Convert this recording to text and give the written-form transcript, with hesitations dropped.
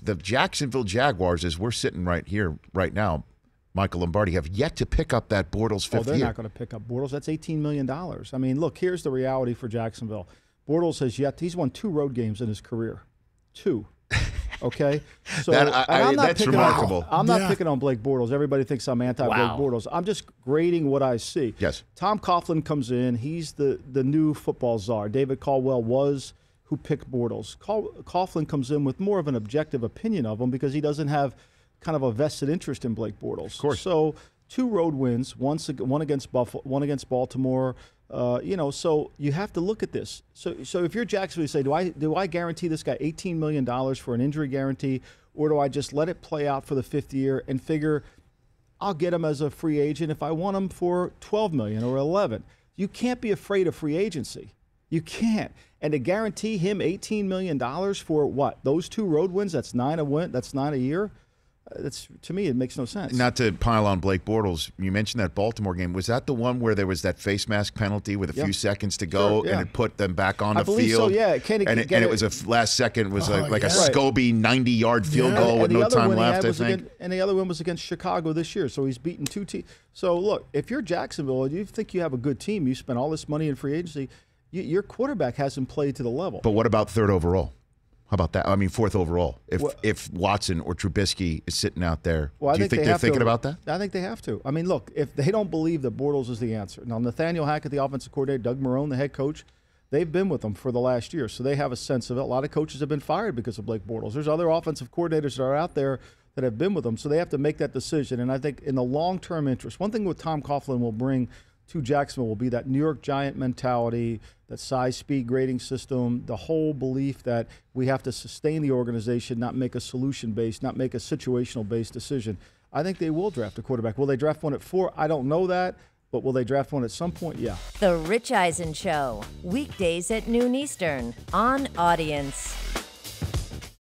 the Jacksonville Jaguars, as we're sitting right here, right now, Michael Lombardi, have yet to pick up that Bortles fifth year. They're not going to pick up Bortles. That's $18 million. I mean, look, here's the reality for Jacksonville. Bortles he's won 2 road games in his career. 2. Okay? So that's remarkable. I'm not picking on Blake Bortles. Everybody thinks I'm anti-Blake Bortles. I'm just grading what I see. Yes. Tom Coughlin comes in. He's the new football czar. David Caldwell was who picked Bortles. Coughlin comes in with more of an objective opinion of him because he doesn't have kind of a vested interest in Blake Bortles. Of course. So 2 road wins, one against Buffalo, one against Baltimore. So you have to look at this. So if you're Jacksonville, you say, do I guarantee this guy $18 million for an injury guarantee, or do I just let it play out for the 5th year and figure I'll get him as a free agent if I want him for $12 million or $11 million? You can't be afraid of free agency. You can't. And to guarantee him $18 million for what? Those 2 road wins? That's 9 a win. That's 9 a year. To me, it makes no sense. Not to pile on Blake Bortles, you mentioned that Baltimore game. Was that the one where there was that face mask penalty with a few seconds to go, and it put them back on the field? So, yeah. It was a last second, was a Scobie 90-yard field goal with no time left, I think. And the other one was against Chicago this year, so he's beaten 2 teams. So, look, if you're Jacksonville and you think you have a good team, you spend all this money in free agency, your quarterback hasn't played to the level. But what about 3rd overall? How about that? I mean, 4th overall. If Watson or Trubisky is sitting out there, do you think they're thinking about that? I think they have to. I mean, look, if they don't believe that Bortles is the answer. Now, Nathaniel Hackett, the offensive coordinator, Doug Marrone, the head coach, they've been with them for the last year, so they have a sense of it. A lot of coaches have been fired because of Blake Bortles. There's other offensive coordinators that are out there that have been with them, so they have to make that decision. And I think in the long-term interest, one thing what Tom Coughlin will bring to Jacksonville will be that New York Giant mentality, that size speed grading system, the whole belief that we have to sustain the organization, not make a solution-based, not make a situational-based decision. I think they will draft a quarterback. Will they draft one at 4? I don't know that, but will they draft one at some point? Yeah. The Rich Eisen Show, weekdays at noon Eastern on Audience.